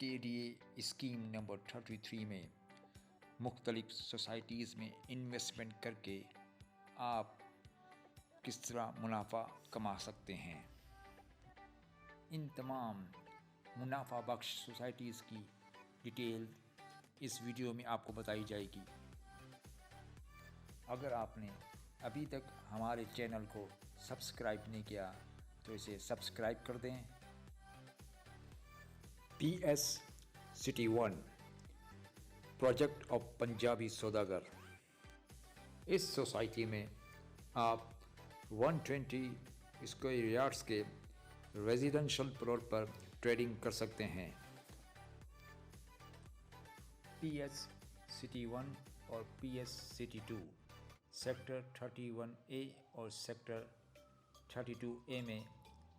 TDA scheme number 33 में मुख्तलिफ societies में इन्वेस्टमेंट करके आप किस तरह मुनाफा कमा सकते हैं। इन तमाम मुनाफा बख्श सोसाइटीज़ की डिटेल इस वीडियो में आपको बताई जाएगी। अगर आपने अभी तक हमारे चैनल को सब्सक्राइब नहीं किया तो इसे सब्सक्राइब कर दें। PS city 1 project of Punjabi सौदागर। इस सोसाइटी में आप 120 स्क्वायर यार्ड्स के रेजिडेंशियल प्लॉट पर ट्रेडिंग कर सकते हैं। PS सिटी 1 और PS सिटी 2 सेक्टर 31A और सेक्टर 32A में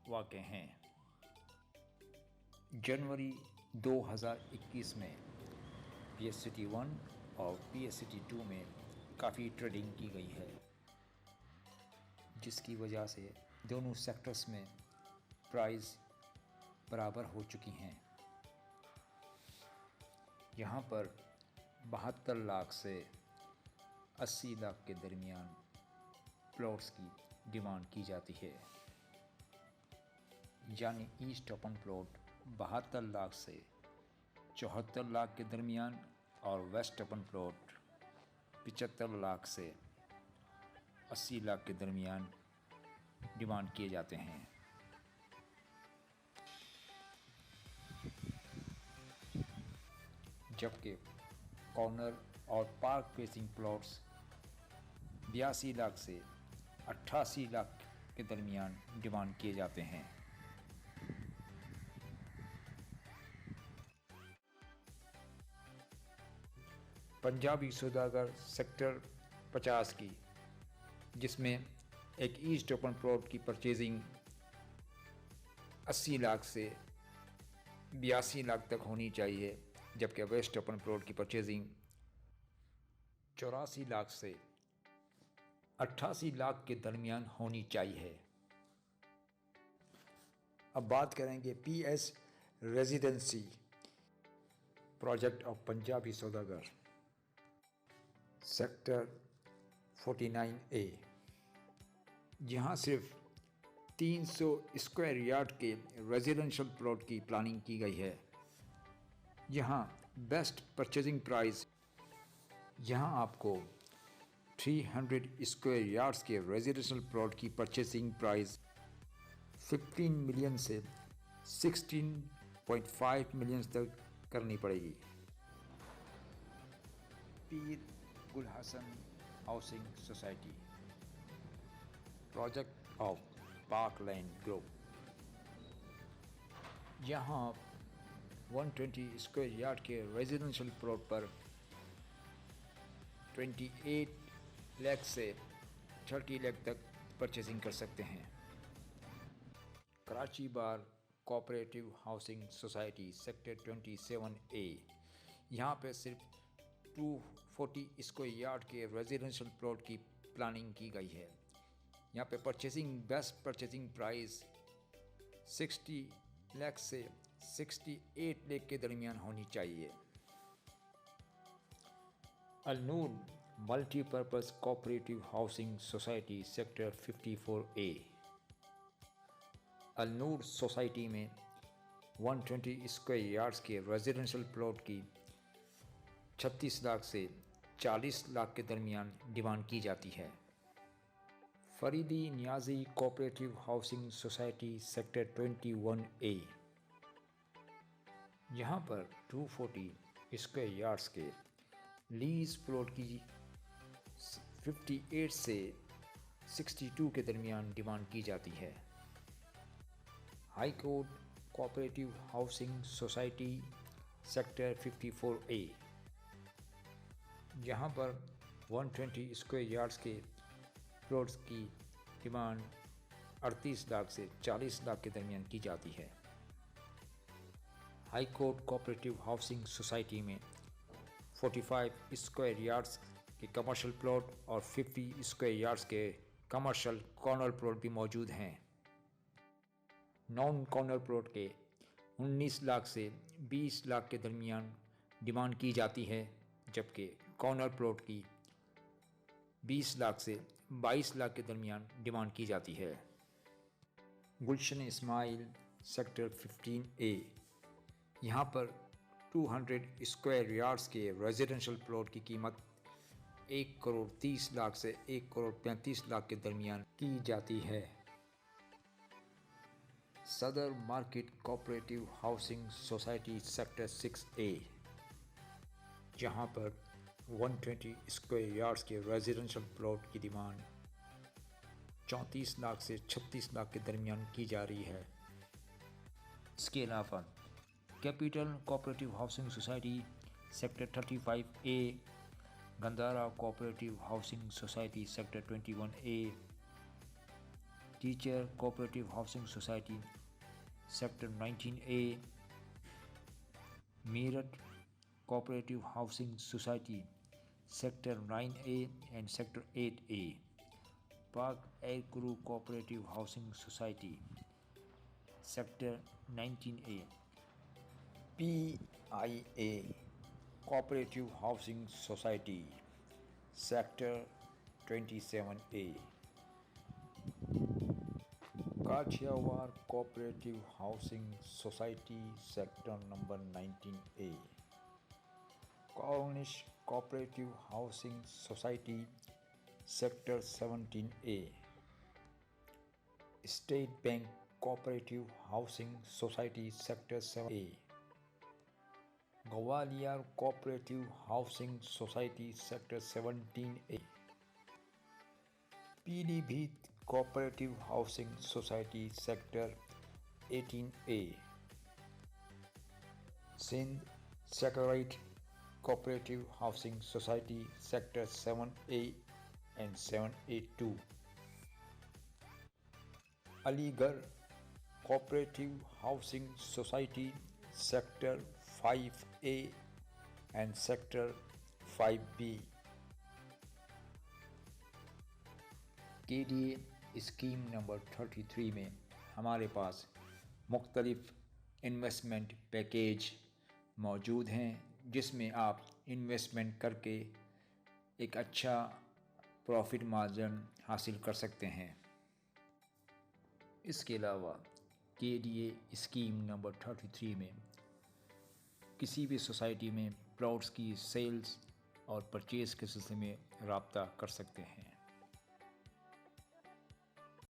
वाक़ हैं। जनवरी 2021 में PS सिटी 1 और PS सिटी 2 में काफ़ी ट्रेडिंग की गई है, जिसकी वजह से दोनों सेक्टर्स में प्राइस बराबर हो चुकी हैं। यहाँ पर 72 लाख से 80 लाख के दरमियान प्लॉट्स की डिमांड की जाती है, यानी ईस्ट ओपन प्लॉट 72 लाख से 74 लाख के दरमियान और वेस्ट ओपन प्लॉट 75 लाख से 80 लाख के दरमियान डिमांड किए जाते हैं। जबकि कॉर्नर और पार्क फेसिंग प्लॉट्स 82 लाख से 88 लाख के दरमियान डिमांड किए जाते हैं। पंजाबी सौदागर सेक्टर 50 की, जिसमें एक ईस्ट ओपन प्लॉट की परचेजिंग 80 लाख से 82 लाख तक होनी चाहिए, जबकि वेस्ट ओपन प्लॉट की परचेजिंग 84 लाख से 88 लाख के दरमियान होनी चाहिए। अब बात करेंगे PS residency project of Punjabi Saudagar sector 49A। यहाँ सिर्फ 300 स्क्वायर यार्ड के रेजिडेंशियल प्लॉट की प्लानिंग की गई है। यहाँ बेस्ट परचेजिंग प्राइस, यहाँ आपको 300 स्क्वायर यार्ड्स के रेजिडेंशियल प्लॉट की परचेजिंग प्राइस 15 मिलियन से 16.5 मिलियन तक करनी पड़ेगी। Pir Gul Hasan housing society project of park land group. यहाँ 120 स्क्वायर यार्ड के रेजिडेंशियल प्लॉट पर 28 लाख से 30 लाख तक परचेजिंग कर सकते हैं। Karachi bar cooperative housing society sector 27A, यहाँ पे सिर्फ 240 स्क्वायर यार्ड के रेजिडेंशियल प्लॉट की प्लानिंग की गई है। यहाँ पे बेस्ट परचेजिंग प्राइस 60 लाख से 68 लाख के दरमियान होनी चाहिए। Al-Noor multipurpose cooperative housing society sector 54A। Al-Noor society में 120 स्क्वायर यार्ड्स के रेजिडेंशियल प्लॉट की 36 लाख से 40 लाख के दरमियान डिमांड की जाती है। Faridi Niazi cooperative housing society sector 21A, यहाँ पर 240 स्क्वायर यार्ड्स के लीज प्लॉट की 58 से 62 के दरमियान डिमांड की जाती है। High court cooperative housing society sector 54A, यहाँ पर 120 स्क्वायर यार्ड्स के प्लॉट्स की डिमांड 38 लाख से 40 लाख के दरमियान की जाती है। High court cooperative housing society में 45 स्क्वायर यार्ड्स के कमर्शियल प्लॉट और 50 स्क्वायर यार्ड्स के कमर्शियल कॉर्नर प्लॉट भी मौजूद हैं। नॉन कॉर्नर प्लॉट के 19 लाख से 20 लाख के दरमियान डिमांड की जाती है, जबकि कॉर्नर प्लॉट की 20 लाख से 22 लाख के दरमियान डिमांड की जाती है। गुलशन इस्माइल सेक्टर 15A, यहाँ पर 200 स्क्वायर यार्ड्स के रेजिडेंशियल प्लॉट की कीमत 1 करोड़ 30 लाख से 1 करोड़ 35 लाख के दरमियान की जाती है। सदर market cooperative housing society sector 6A, जहाँ पर 120 स्क्वायर यार्ड्स के रेजिडेंशियल प्लॉट की डिमांड 34 लाख से 36 लाख के दरमियान की जा रही है। इसके अलावा capital cooperative housing society sector 35A, Gandhara cooperative housing society sector 21A, teacher cooperative housing society sector 19A, Meerut cooperative housing society sector 9A and sector 8A, Pak aircrew cooperative housing society sector 19A, PIA cooperative housing society sector 27A, Kathiawar cooperative housing society sector number 19A, Cornish cooperative housing society sector 17A, state bank cooperative housing society sector 7A, Gwalior cooperative housing society sector 17A, Pilibhit cooperative housing society sector 18A, Sindh satellite cooperative housing society sector 7A and 7A2, Aligarh cooperative housing society sector 5A and sector 5B। KDA scheme number 33 में हमारे पास मुख्तलिफ investment package मौजूद हैं, जिसमें आप investment करके एक अच्छा प्रॉफिट मार्जिन हासिल कर सकते हैं। इसके अलावा KDA स्कीम नंबर 33 में किसी भी सोसाइटी में प्लॉट्स की सेल्स और परचेज़ के सिलसिले में रब्ता कर सकते हैं।